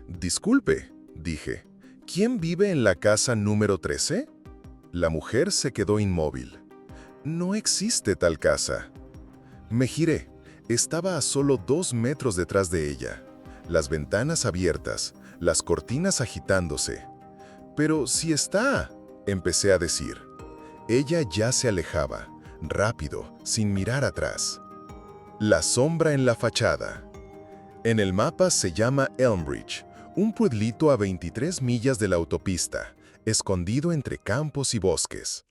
Disculpe, dije, ¿quién vive en la casa número 13? La mujer se quedó inmóvil. No existe tal casa. Me giré. Estaba a solo 2 metros detrás de ella. Las ventanas abiertas, las cortinas agitándose. Pero si está, empecé a decir. Ella ya se alejaba, rápido, sin mirar atrás. La sombra en la fachada. En el mapa se llama Elmbridge, un pueblito a 23 millas de la autopista, escondido entre campos y bosques.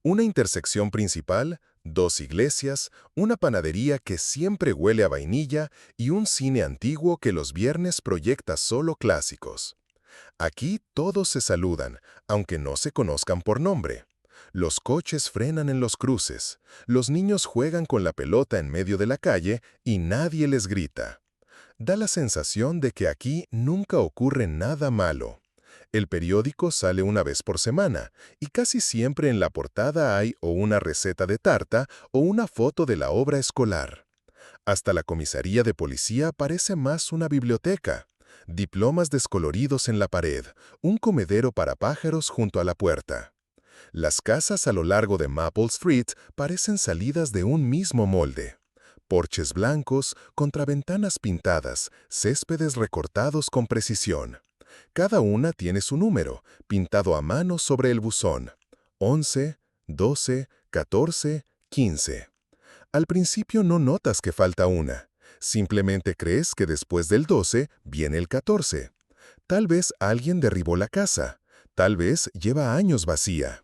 Una intersección principal, 2 iglesias, una panadería que siempre huele a vainilla y un cine antiguo que los viernes proyecta solo clásicos. Aquí todos se saludan, aunque no se conozcan por nombre. Los coches frenan en los cruces, los niños juegan con la pelota en medio de la calle y nadie les grita. Da la sensación de que aquí nunca ocurre nada malo. El periódico sale una vez por semana y casi siempre en la portada hay o una receta de tarta o una foto de la obra escolar. Hasta la comisaría de policía parece más una biblioteca. Diplomas descoloridos en la pared, un comedero para pájaros junto a la puerta. Las casas a lo largo de Maple Street parecen salidas de un mismo molde. Porches blancos, contraventanas pintadas, céspedes recortados con precisión. Cada una tiene su número, pintado a mano sobre el buzón. 11, 12, 14, 15. Al principio no notas que falta una. Simplemente crees que después del 12 viene el 14. Tal vez alguien derribó la casa. Tal vez lleva años vacía.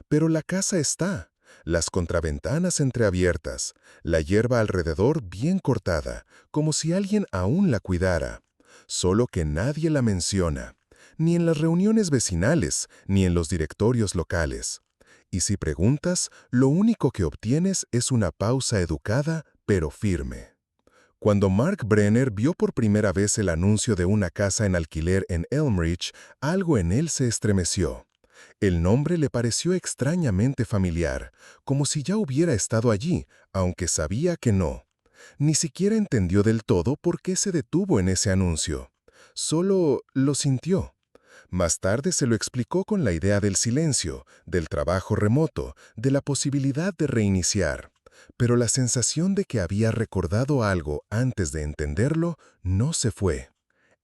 Pero la casa está. Las contraventanas entreabiertas, la hierba alrededor bien cortada, como si alguien aún la cuidara. Solo que nadie la menciona, ni en las reuniones vecinales, ni en los directorios locales. Y si preguntas, lo único que obtienes es una pausa educada, pero firme. Cuando Mark Brenner vio por primera vez el anuncio de una casa en alquiler en Elmbridge, algo en él se estremeció. El nombre le pareció extrañamente familiar, como si ya hubiera estado allí, aunque sabía que no. Ni siquiera entendió del todo por qué se detuvo en ese anuncio. Solo lo sintió. Más tarde se lo explicó con la idea del silencio, del trabajo remoto, de la posibilidad de reiniciar. Pero la sensación de que había recordado algo antes de entenderlo no se fue.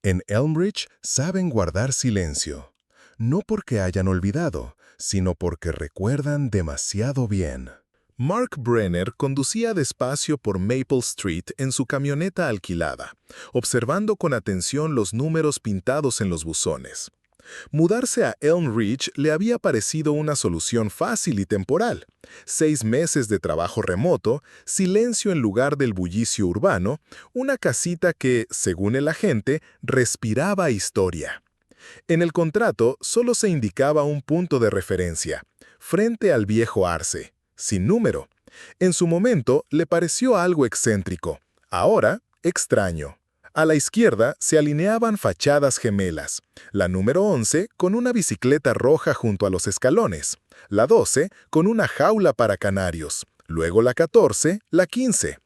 En Elmbridge saben guardar silencio. No porque hayan olvidado, sino porque recuerdan demasiado bien. Mark Brenner conducía despacio por Maple Street en su camioneta alquilada, observando con atención los números pintados en los buzones. Mudarse a Elm Ridge le había parecido una solución fácil y temporal. 6 meses de trabajo remoto, silencio en lugar del bullicio urbano, una casita que, según el agente, respiraba historia. En el contrato solo se indicaba un punto de referencia, frente al viejo Arce, sin número. En su momento le pareció algo excéntrico, ahora extraño. A la izquierda se alineaban fachadas gemelas, la número 11 con una bicicleta roja junto a los escalones, la 12 con una jaula para canarios, luego la 14, la 15.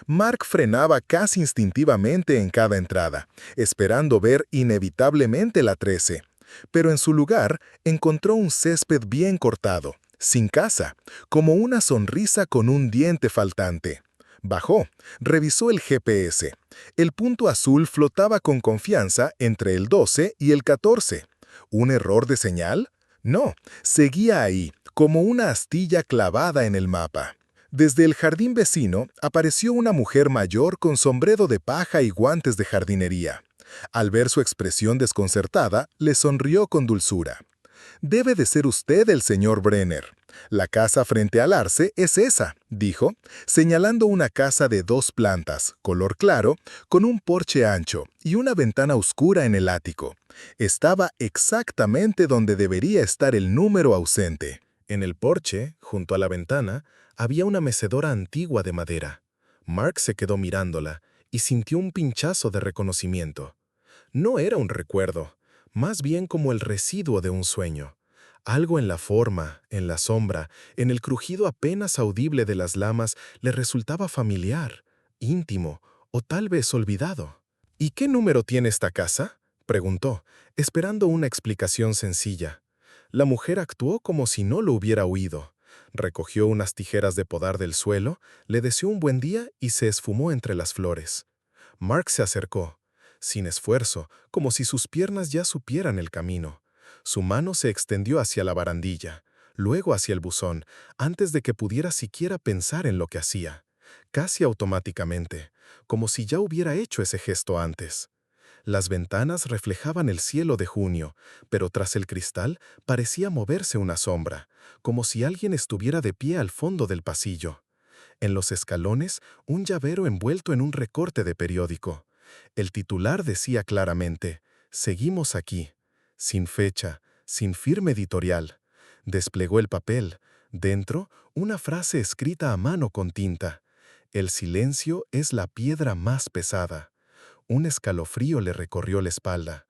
Mark frenaba casi instintivamente en cada entrada, esperando ver inevitablemente la 13. Pero en su lugar encontró un césped bien cortado, sin casa, como una sonrisa con un diente faltante. Bajó, revisó el GPS. El punto azul flotaba con confianza entre el 12 y el 14. ¿Un error de señal? No, seguía ahí, como una astilla clavada en el mapa. Desde el jardín vecino apareció una mujer mayor con sombrero de paja y guantes de jardinería. Al ver su expresión desconcertada, le sonrió con dulzura. «Debe de ser usted el señor Brenner. La casa frente al Arce es esa», dijo, señalando una casa de 2 plantas, color claro, con un porche ancho y una ventana oscura en el ático. Estaba exactamente donde debería estar el número ausente. En el porche, junto a la ventana, había una mecedora antigua de madera. Mark se quedó mirándola y sintió un pinchazo de reconocimiento. No era un recuerdo, más bien como el residuo de un sueño. Algo en la forma, en la sombra, en el crujido apenas audible de las lamas le resultaba familiar, íntimo o tal vez olvidado. «¿Y qué número tiene esta casa?», Preguntó, esperando una explicación sencilla. La mujer actuó como si no lo hubiera oído. Recogió unas tijeras de podar del suelo, le deseó un buen día y se esfumó entre las flores. Mark se acercó, sin esfuerzo, como si sus piernas ya supieran el camino. Su mano se extendió hacia la barandilla, luego hacia el buzón, antes de que pudiera siquiera pensar en lo que hacía. Casi automáticamente, como si ya hubiera hecho ese gesto antes. Las ventanas reflejaban el cielo de junio, pero tras el cristal parecía moverse una sombra, como si alguien estuviera de pie al fondo del pasillo. En los escalones, un llavero envuelto en un recorte de periódico. El titular decía claramente, «Seguimos aquí», sin fecha, sin firma editorial. Desplegó el papel. Dentro, una frase escrita a mano con tinta. «El silencio es la piedra más pesada». Un escalofrío le recorrió la espalda.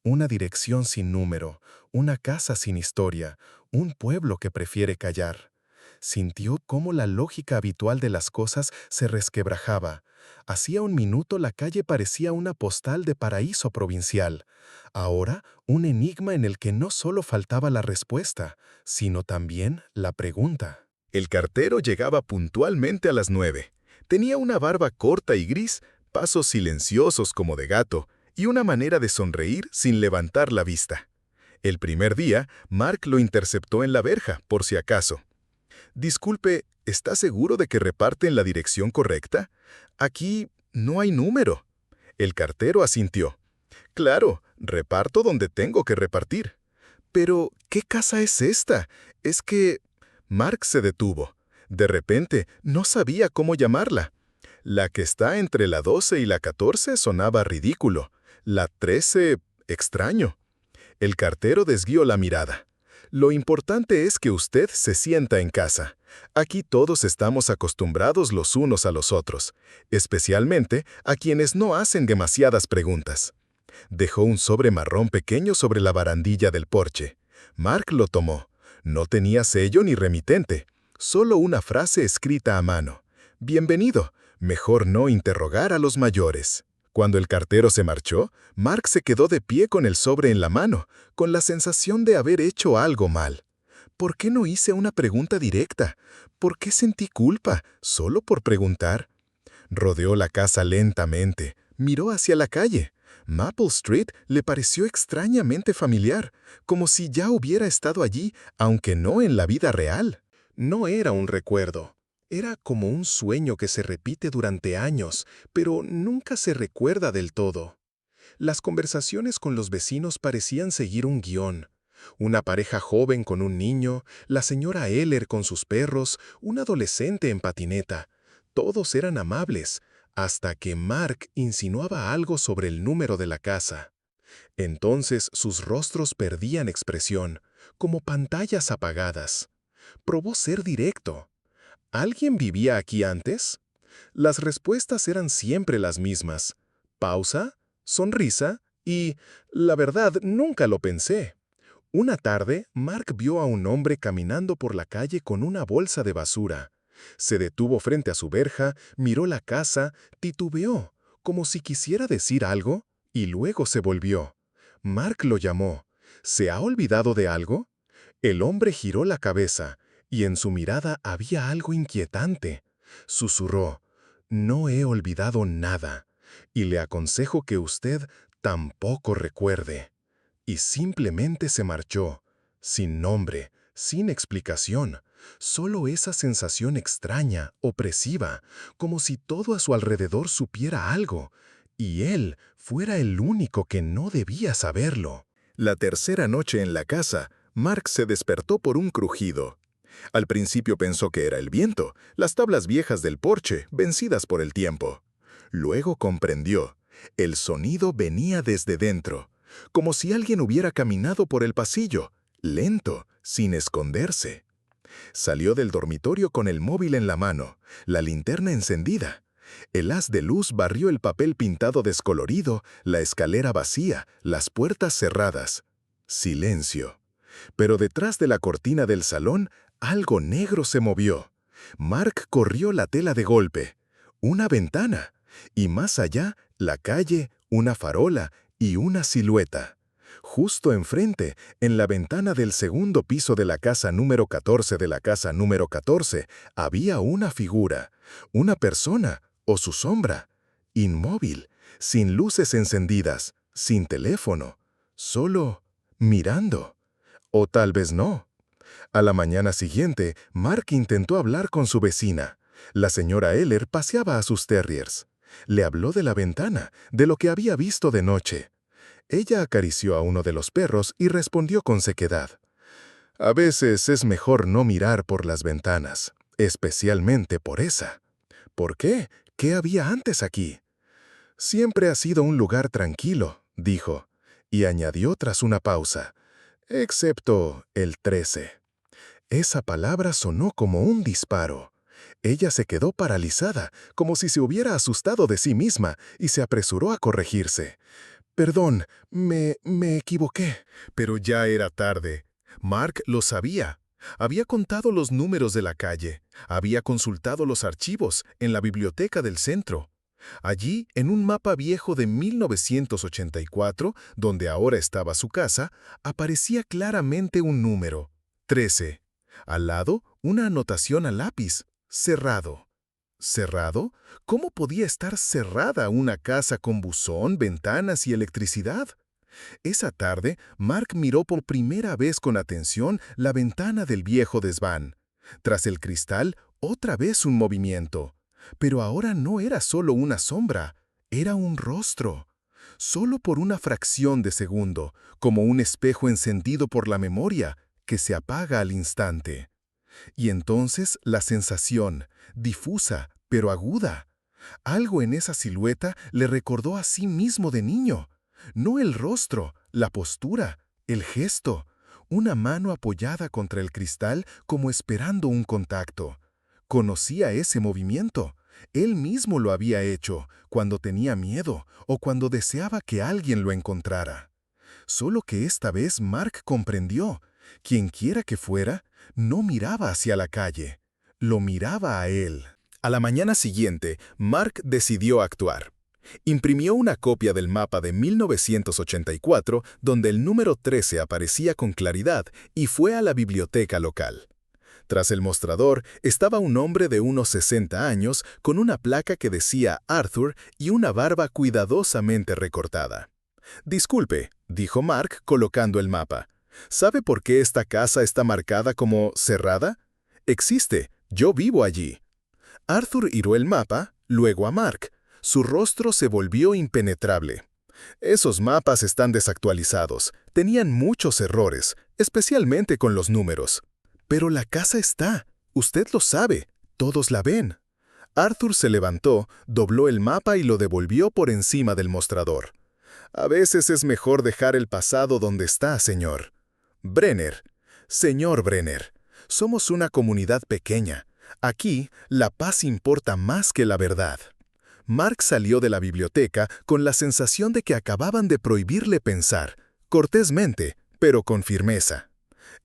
Una dirección sin número, una casa sin historia, un pueblo que prefiere callar. Sintió cómo la lógica habitual de las cosas se resquebrajaba. Hacía un minuto la calle parecía una postal de paraíso provincial. Ahora, un enigma en el que no solo faltaba la respuesta, sino también la pregunta. El cartero llegaba puntualmente a las 9. Tenía una barba corta y gris, pasos silenciosos como de gato, y una manera de sonreír sin levantar la vista. El primer día, Mark lo interceptó en la verja, por si acaso. «Disculpe, ¿está seguro de que reparte en la dirección correcta? Aquí no hay número». El cartero asintió. «Claro, reparto donde tengo que repartir». «Pero, ¿qué casa es esta? Es que...» Mark se detuvo. De repente, no sabía cómo llamarla. La que está entre la 12 y la 14 sonaba ridículo. La 13, extraño. El cartero desvió la mirada. «Lo importante es que usted se sienta en casa. Aquí todos estamos acostumbrados los unos a los otros, especialmente a quienes no hacen demasiadas preguntas». Dejó un sobre marrón pequeño sobre la barandilla del porche. Mark lo tomó. No tenía sello ni remitente, solo una frase escrita a mano. «Bienvenido. Mejor no interrogar a los mayores». Cuando el cartero se marchó, Mark se quedó de pie con el sobre en la mano, con la sensación de haber hecho algo mal. ¿Por qué no hice una pregunta directa? ¿Por qué sentí culpa, solo por preguntar? Rodeó la casa lentamente, miró hacia la calle. Maple Street le pareció extrañamente familiar, como si ya hubiera estado allí, aunque no en la vida real. No era un recuerdo. Era como un sueño que se repite durante años, pero nunca se recuerda del todo. Las conversaciones con los vecinos parecían seguir un guión. Una pareja joven con un niño, la señora Eller con sus perros, un adolescente en patineta. Todos eran amables, hasta que Mark insinuaba algo sobre el número de la casa. Entonces sus rostros perdían expresión, como pantallas apagadas. Probó ser directo. ¿Alguien vivía aquí antes? Las respuestas eran siempre las mismas. Pausa, sonrisa y, la verdad, nunca lo pensé. Una tarde, Mark vio a un hombre caminando por la calle con una bolsa de basura. Se detuvo frente a su verja, miró la casa, titubeó, como si quisiera decir algo, y luego se volvió. Mark lo llamó. ¿Se ha olvidado de algo? El hombre giró la cabeza, y en su mirada había algo inquietante. Susurró, «No he olvidado nada, y le aconsejo que usted tampoco recuerde». Y simplemente se marchó, sin nombre, sin explicación, solo esa sensación extraña, opresiva, como si todo a su alrededor supiera algo, y él fuera el único que no debía saberlo. La tercera noche en la casa, Mark se despertó por un crujido. Al principio pensó que era el viento, las tablas viejas del porche, vencidas por el tiempo. Luego comprendió. El sonido venía desde dentro, como si alguien hubiera caminado por el pasillo, lento, sin esconderse. Salió del dormitorio con el móvil en la mano, la linterna encendida. El haz de luz barrió el papel pintado descolorido, la escalera vacía, las puertas cerradas. Silencio. Pero detrás de la cortina del salón, algo negro se movió. Mark corrió la tela de golpe. Una ventana. Y más allá, la calle, una farola y una silueta. Justo enfrente, en la ventana del segundo piso de la casa número 14 de la casa número 14, había una figura, una persona o su sombra, inmóvil, sin luces encendidas, sin teléfono, solo mirando. O tal vez no. A la mañana siguiente, Mark intentó hablar con su vecina. La señora Eller paseaba a sus terriers. Le habló de la ventana, de lo que había visto de noche. Ella acarició a uno de los perros y respondió con sequedad. A veces es mejor no mirar por las ventanas, especialmente por esa. ¿Por qué? ¿Qué había antes aquí? Siempre ha sido un lugar tranquilo, dijo, y añadió tras una pausa, excepto el 13. Esa palabra sonó como un disparo. Ella se quedó paralizada, como si se hubiera asustado de sí misma, y se apresuró a corregirse. Perdón, me equivoqué. Pero ya era tarde. Mark lo sabía. Había contado los números de la calle. Había consultado los archivos en la biblioteca del centro. Allí, en un mapa viejo de 1984, donde ahora estaba su casa, aparecía claramente un número, 13. Al lado, una anotación a lápiz, cerrado. ¿Cerrado? ¿Cómo podía estar cerrada una casa con buzón, ventanas y electricidad? Esa tarde, Mark miró por primera vez con atención la ventana del viejo desván. Tras el cristal, otra vez un movimiento. Pero ahora no era solo una sombra, era un rostro. Solo por una fracción de segundo, como un espejo encendido por la memoria, que se apaga al instante. Y entonces la sensación, difusa, pero aguda. Algo en esa silueta le recordó a sí mismo de niño. No el rostro, la postura, el gesto. Una mano apoyada contra el cristal como esperando un contacto. Conocía ese movimiento. Él mismo lo había hecho, cuando tenía miedo o cuando deseaba que alguien lo encontrara. Solo que esta vez Mark comprendió. Quienquiera que fuera, no miraba hacia la calle, lo miraba a él. A la mañana siguiente, Mark decidió actuar. Imprimió una copia del mapa de 1984 donde el número 13 aparecía con claridad y fue a la biblioteca local. Tras el mostrador estaba un hombre de unos 60 años con una placa que decía Arthur y una barba cuidadosamente recortada. «Disculpe», dijo Mark colocando el mapa. «¿Sabe por qué esta casa está marcada como cerrada? Existe, yo vivo allí». Arthur giró el mapa, luego a Mark. Su rostro se volvió impenetrable. «Esos mapas están desactualizados, tenían muchos errores, especialmente con los números. Pero la casa está, usted lo sabe, todos la ven». Arthur se levantó, dobló el mapa y lo devolvió por encima del mostrador. «A veces es mejor dejar el pasado donde está, señor. Brenner, señor Brenner, somos una comunidad pequeña. Aquí, la paz importa más que la verdad». Mark salió de la biblioteca con la sensación de que acababan de prohibirle pensar, cortésmente, pero con firmeza.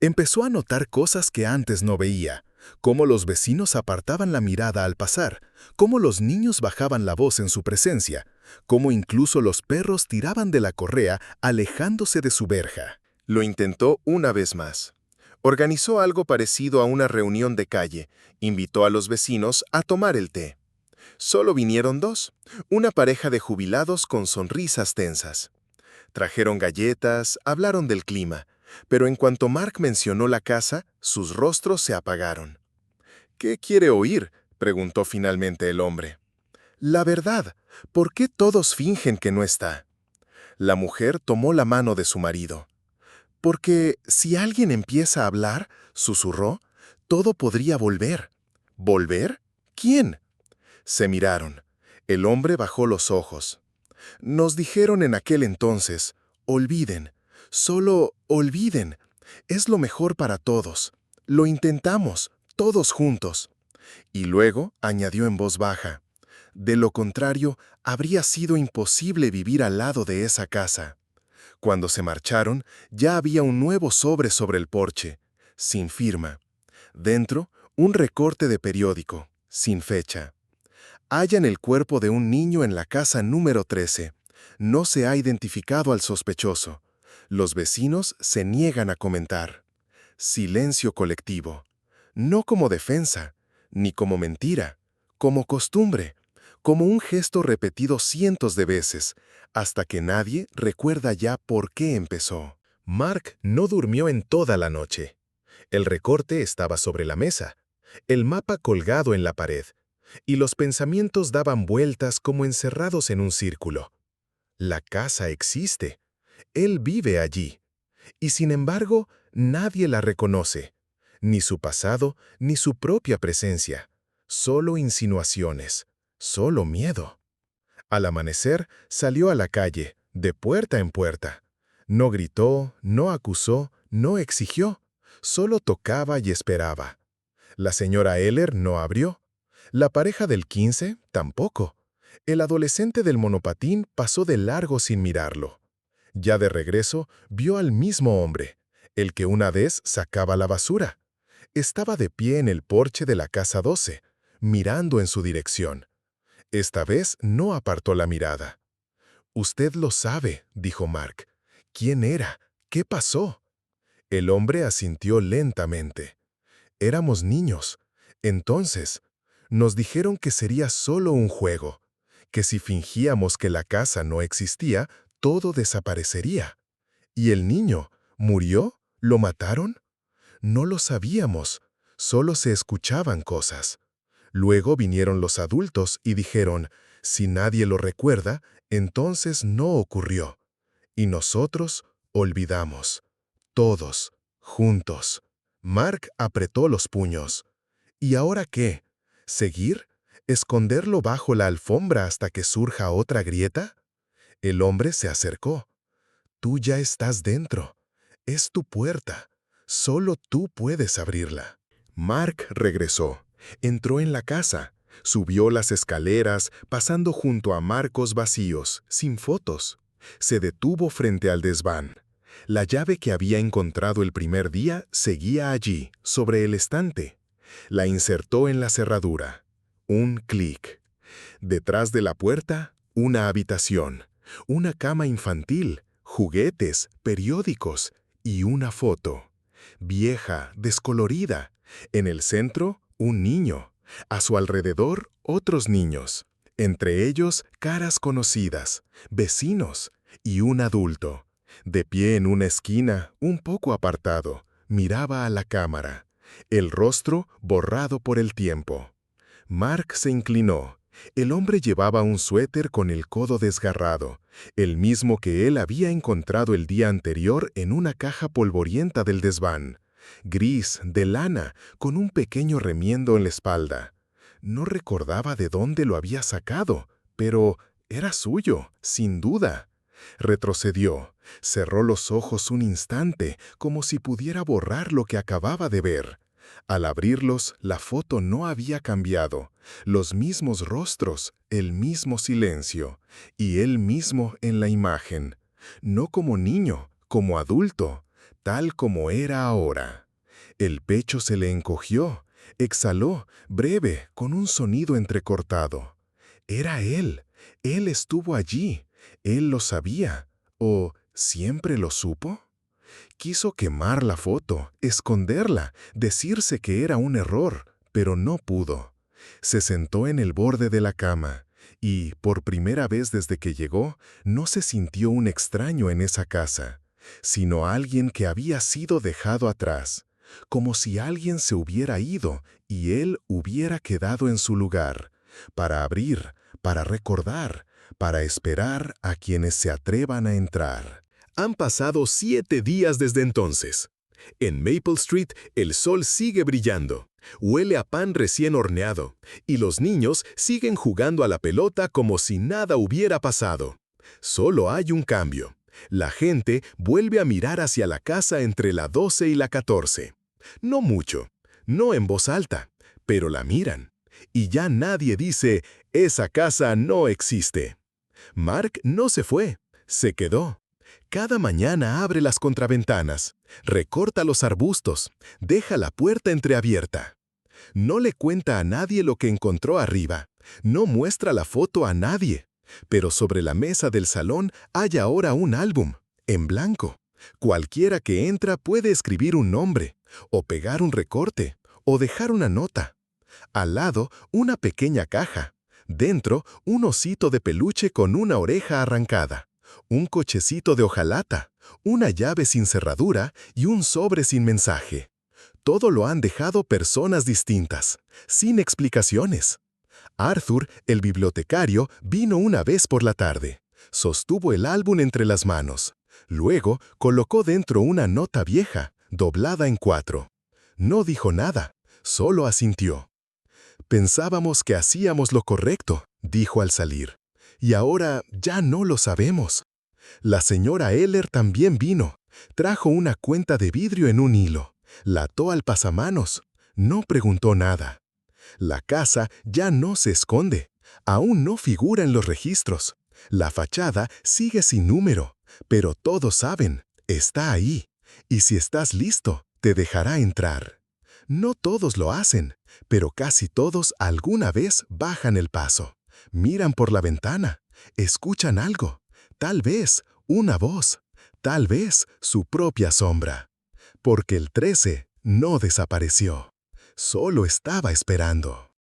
Empezó a notar cosas que antes no veía, cómo los vecinos apartaban la mirada al pasar, cómo los niños bajaban la voz en su presencia, cómo incluso los perros tiraban de la correa alejándose de su verja. Lo intentó una vez más. Organizó algo parecido a una reunión de calle, invitó a los vecinos a tomar el té. Solo vinieron dos, una pareja de jubilados con sonrisas tensas. Trajeron galletas, hablaron del clima, pero en cuanto Mark mencionó la casa, sus rostros se apagaron. «¿Qué quiere oír?», preguntó finalmente el hombre. «La verdad, ¿por qué todos fingen que no está?». La mujer tomó la mano de su marido. «Porque si alguien empieza a hablar», susurró, «todo podría volver». «¿Volver? ¿Quién?». Se miraron. El hombre bajó los ojos. «Nos dijeron en aquel entonces, olviden, solo olviden. Es lo mejor para todos. Lo intentamos, todos juntos». Y luego añadió en voz baja, «De lo contrario, habría sido imposible vivir al lado de esa casa». Cuando se marcharon, ya había un nuevo sobre el porche, sin firma. Dentro, un recorte de periódico, sin fecha. «Hallan el cuerpo de un niño en la casa número 13. No se ha identificado al sospechoso. Los vecinos se niegan a comentar. Silencio colectivo. No como defensa, ni como mentira, como costumbre, como un gesto repetido cientos de veces, hasta que nadie recuerda ya por qué empezó. Mark no durmió en toda la noche. El recorte estaba sobre la mesa, el mapa colgado en la pared, y los pensamientos daban vueltas como encerrados en un círculo. La casa existe. Él vive allí. Y sin embargo, nadie la reconoce. Ni su pasado, ni su propia presencia. Solo insinuaciones. Solo miedo. Al amanecer, salió a la calle, de puerta en puerta. No gritó, no acusó, no exigió. Solo tocaba y esperaba. La señora Heller no abrió. La pareja del 15 tampoco. El adolescente del monopatín pasó de largo sin mirarlo. Ya de regreso, vio al mismo hombre, el que una vez sacaba la basura. Estaba de pie en el porche de la casa 12, mirando en su dirección. Esta vez no apartó la mirada. «Usted lo sabe», dijo Mark. «¿Quién era? ¿Qué pasó?» El hombre asintió lentamente. «Éramos niños. Entonces, nos dijeron que sería solo un juego, que si fingíamos que la casa no existía, todo desaparecería. ¿Y el niño? ¿Murió? ¿Lo mataron? No lo sabíamos. Solo se escuchaban cosas. Luego vinieron los adultos y dijeron, si nadie lo recuerda, entonces no ocurrió. Y nosotros olvidamos. Todos, juntos». Mark apretó los puños. ¿Y ahora qué? ¿Seguir? ¿Esconderlo bajo la alfombra hasta que surja otra grieta? El hombre se acercó. «Tú ya estás dentro. Es tu puerta. Solo tú puedes abrirla». Mark regresó. Entró en la casa. Subió las escaleras, pasando junto a marcos vacíos, sin fotos. Se detuvo frente al desván. La llave que había encontrado el primer día seguía allí, sobre el estante. La insertó en la cerradura. Un clic. Detrás de la puerta, una habitación. Una cama infantil, juguetes, periódicos y una foto. Vieja, descolorida. En el centro, un niño. A su alrededor, otros niños. Entre ellos, caras conocidas, vecinos y un adulto. De pie en una esquina, un poco apartado, miraba a la cámara. El rostro borrado por el tiempo. Mark se inclinó. El hombre llevaba un suéter con el codo desgarrado, el mismo que él había encontrado el día anterior en una caja polvorienta del desván. Gris, de lana, con un pequeño remiendo en la espalda. No recordaba de dónde lo había sacado, pero era suyo, sin duda. Retrocedió, cerró los ojos un instante, como si pudiera borrar lo que acababa de ver. Al abrirlos, la foto no había cambiado. Los mismos rostros, el mismo silencio, y él mismo en la imagen. No como niño, como adulto, tal como era ahora. El pecho se le encogió, exhaló, breve, con un sonido entrecortado. Era él. Él estuvo allí. Él lo sabía. ¿O siempre lo supo? Quiso quemar la foto, esconderla, decirse que era un error, pero no pudo. Se sentó en el borde de la cama y, por primera vez desde que llegó, no se sintió un extraño en esa casa, sino alguien que había sido dejado atrás, como si alguien se hubiera ido y él hubiera quedado en su lugar, para abrir, para recordar, para esperar a quienes se atrevan a entrar. Han pasado 7 días desde entonces. En Maple Street el sol sigue brillando, huele a pan recién horneado, y los niños siguen jugando a la pelota como si nada hubiera pasado. Solo hay un cambio. La gente vuelve a mirar hacia la casa entre la 12 y la 14. No mucho, no en voz alta, pero la miran. Y ya nadie dice, esa casa no existe. Mark no se fue, se quedó. Cada mañana abre las contraventanas, recorta los arbustos, deja la puerta entreabierta. No le cuenta a nadie lo que encontró arriba, no muestra la foto a nadie. Pero sobre la mesa del salón hay ahora un álbum, en blanco. Cualquiera que entra puede escribir un nombre, o pegar un recorte, o dejar una nota. Al lado, una pequeña caja. Dentro, un osito de peluche con una oreja arrancada, un cochecito de hojalata, una llave sin cerradura y un sobre sin mensaje. Todo lo han dejado personas distintas, sin explicaciones. Arthur, el bibliotecario, vino una vez por la tarde. Sostuvo el álbum entre las manos. Luego colocó dentro una nota vieja, doblada en 4. No dijo nada, solo asintió. Pensábamos que hacíamos lo correcto, dijo al salir. Y ahora ya no lo sabemos. La señora Eller también vino. Trajo una cuenta de vidrio en un hilo. La ató al pasamanos. No preguntó nada. La casa ya no se esconde. Aún no figura en los registros. La fachada sigue sin número. Pero todos saben, está ahí. Y si estás listo, te dejará entrar. No todos lo hacen, pero casi todos alguna vez bajan el paso. Miran por la ventana, escuchan algo, tal vez una voz, tal vez su propia sombra. Porque el 13 no desapareció, solo estaba esperando.